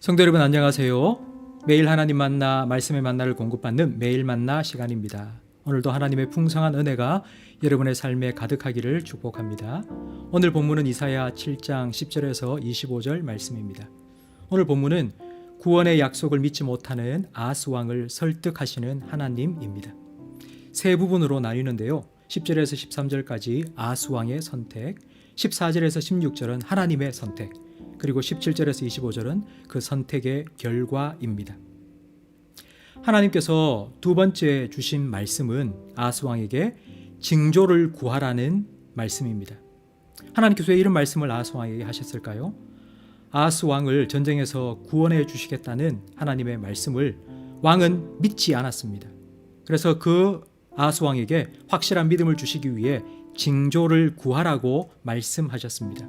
성도 여러분 안녕하세요. 매일 하나님 만나 말씀의 만나를 공급받는 매일 만나 시간입니다. 오늘도 하나님의 풍성한 은혜가 여러분의 삶에 가득하기를 축복합니다. 오늘 본문은 이사야 7장 10절에서 25절 말씀입니다. 오늘 본문은 구원의 약속을 믿지 못하는 아하스 왕을 설득하시는 하나님입니다. 세 부분으로 나뉘는데요. 10절에서 13절까지 아하스 왕의 선택, 14절에서 16절은 하나님의 선택, 그리고 17절에서 25절은 그 선택의 결과입니다. 하나님께서 두 번째 주신 말씀은 아하스 왕에게 징조를 구하라는 말씀입니다. 하나님께서 왜 이런 말씀을 아하스 왕에게 하셨을까요? 아하스 왕을 전쟁에서 구원해 주시겠다는 하나님의 말씀을 왕은 믿지 않았습니다. 그래서 그 아하스 왕에게 확실한 믿음을 주시기 위해 징조를 구하라고 말씀하셨습니다.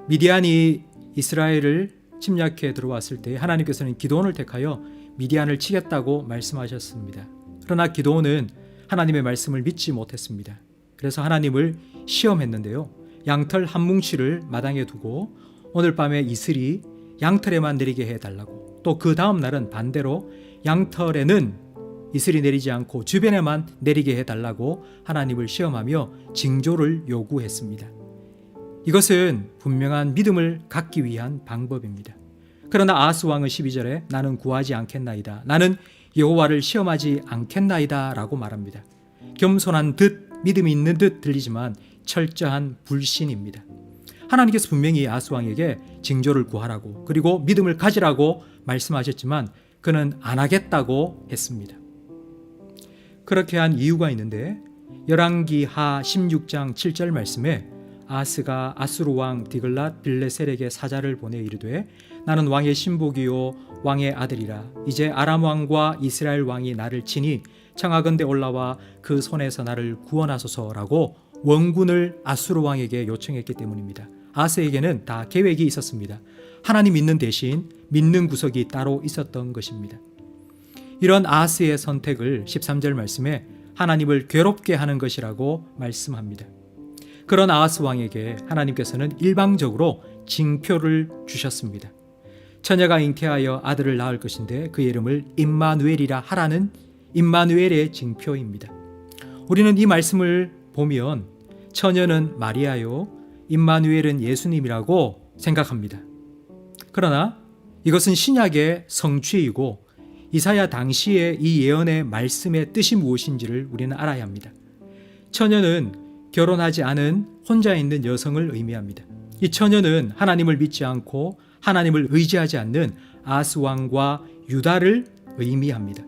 미디안이 이스라엘을 침략해 들어왔을 때 하나님께서는 기드온을 택하여 미디안을 치겠다고 말씀하셨습니다. 그러나 기드온은 하나님의 말씀을 믿지 못했습니다. 그래서 하나님을 시험했는데요. 양털 한 뭉치를 마당에 두고 오늘 밤에 이슬이 양털에만 내리게 해달라고, 또 그 다음 날은 반대로 양털에는 이슬이 내리지 않고 주변에만 내리게 해달라고 하나님을 시험하며 징조를 요구했습니다. 이것은 분명한 믿음을 갖기 위한 방법입니다. 그러나 아하스 왕은 12절에 나는 구하지 않겠나이다, 나는 여호와를 시험하지 않겠나이다 라고 말합니다. 겸손한 듯 믿음이 있는 듯 들리지만 철저한 불신입니다. 하나님께서 분명히 아하스 왕에게 징조를 구하라고, 그리고 믿음을 가지라고 말씀하셨지만 그는 안 하겠다고 했습니다. 그렇게 한 이유가 있는데 열왕기하 16장 7절 말씀에 아하스가 아수르 왕 디글랏 빌레셀에게 사자를 보내 이르되 나는 왕의 신복이요 왕의 아들이라. 이제 아람 왕과 이스라엘 왕이 나를 치니 청하건대 올라와 그 손에서 나를 구원하소서라고 원군을 아수르 왕에게 요청했기 때문입니다. 아하스에게는 다 계획이 있었습니다. 하나님 믿는 대신 믿는 구석이 따로 있었던 것입니다. 이런 아하스의 선택을 13절 말씀에 하나님을 괴롭게 하는 것이라고 말씀합니다. 그런 아하스 왕에게 하나님께서는 일방적으로 징표를 주셨습니다. 처녀가 잉태하여 아들을 낳을 것인데 그의 이름을 임마누엘이라 하라는 임마누엘의 징표입니다. 우리는 이 말씀을 보면 처녀는 마리아요, 임마누엘은 예수님이라고 생각합니다. 그러나 이것은 신약의 성취이고 이사야 당시의 이 예언의 말씀의 뜻이 무엇인지를 우리는 알아야 합니다. 처녀는 결혼하지 않은 혼자 있는 여성을 의미합니다. 이 처녀는 하나님을 믿지 않고 하나님을 의지하지 않는 아하스 왕과 유다를 의미합니다.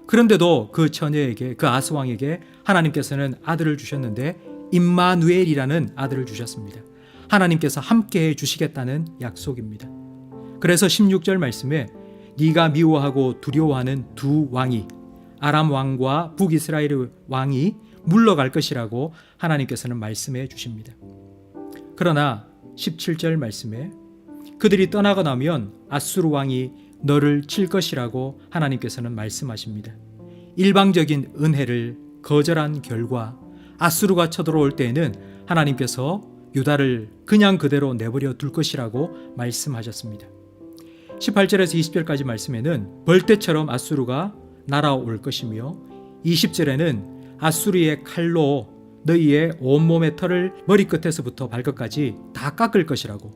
그런데도 그 처녀에게, 그 아하스 왕에게 하나님께서는 아들을 주셨는데 임마누엘이라는 아들을 주셨습니다. 하나님께서 함께해 주시겠다는 약속입니다. 그래서 16절 말씀에 네가 미워하고 두려워하는 두 왕이, 아람 왕과 북이스라엘 왕이 물러갈 것이라고 하나님께서는 말씀해 주십니다. 그러나 17절 말씀에 그들이 떠나고 나면 아수르 왕이 너를 칠 것이라고 하나님께서는 말씀하십니다. 일방적인 은혜를 거절한 결과 아수르가 쳐들어올 때에는 하나님께서 유다를 그냥 그대로 내버려 둘 것이라고 말씀하셨습니다. 18절에서 20절까지 말씀에는 벌떼처럼 아수르가 날아올 것이며 20절에는 아수르의 칼로 너희의 온몸의 털을 머리끝에서부터 발끝까지 다 깎을 것이라고,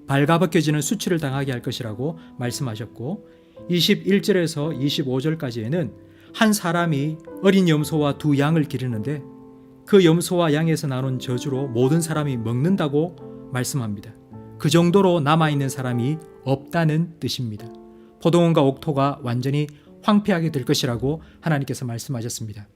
발가벗겨지는 수치를 당하게 할 것이라고 말씀하셨고 21절에서 25절까지에는 한 사람이 어린 염소와 두 양을 기르는데 그 염소와 양에서 나눈 저주로 모든 사람이 먹는다고 말씀합니다. 그 정도로 남아있는 사람이 없다는 뜻입니다. 포도원과 옥토가 완전히 황폐하게 될 것이라고 하나님께서 말씀하셨습니다.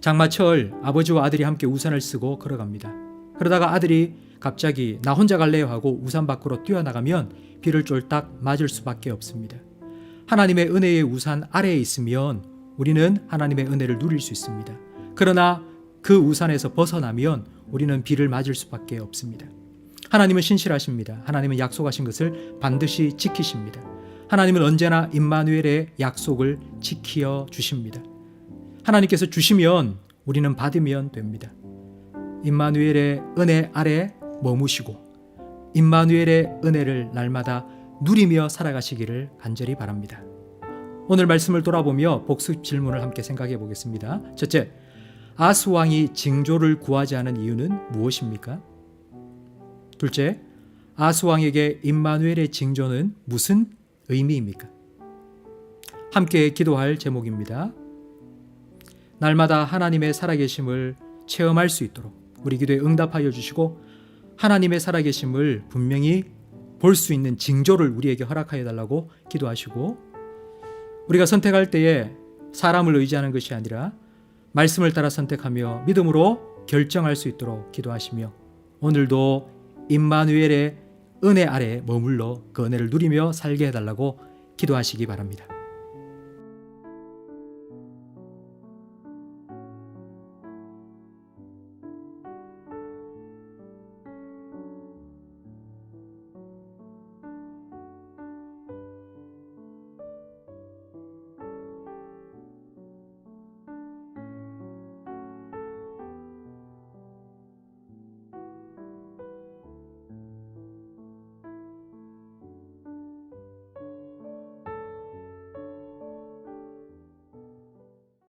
장마철 아버지와 아들이 함께 우산을 쓰고 걸어갑니다. 그러다가 아들이 갑자기 나 혼자 갈래요 하고 우산 밖으로 뛰어나가면 비를 쫄딱 맞을 수밖에 없습니다. 하나님의 은혜의 우산 아래에 있으면 우리는 하나님의 은혜를 누릴 수 있습니다. 그러나 그 우산에서 벗어나면 우리는 비를 맞을 수밖에 없습니다. 하나님은 신실하십니다. 하나님은 약속하신 것을 반드시 지키십니다. 하나님은 언제나 임마누엘의 약속을 지키어 주십니다. 하나님께서 주시면 우리는 받으면 됩니다. 임마누엘의 은혜 아래 머무시고 임마누엘의 은혜를 날마다 누리며 살아가시기를 간절히 바랍니다. 오늘 말씀을 돌아보며 복습 질문을 함께 생각해 보겠습니다. 첫째, 아하스 왕이 징조를 구하지 않은 이유는 무엇입니까? 둘째, 아하스 왕에게 임마누엘의 징조는 무슨 의미입니까? 함께 기도할 제목입니다. 날마다 하나님의 살아계심을 체험할 수 있도록 우리 기도에 응답하여 주시고 하나님의 살아계심을 분명히 볼 수 있는 징조를 우리에게 허락하여 달라고 기도하시고, 우리가 선택할 때에 사람을 의지하는 것이 아니라 말씀을 따라 선택하며 믿음으로 결정할 수 있도록 기도하시며, 오늘도 임마누엘의 은혜 아래 머물러 그 은혜를 누리며 살게 해달라고 기도하시기 바랍니다.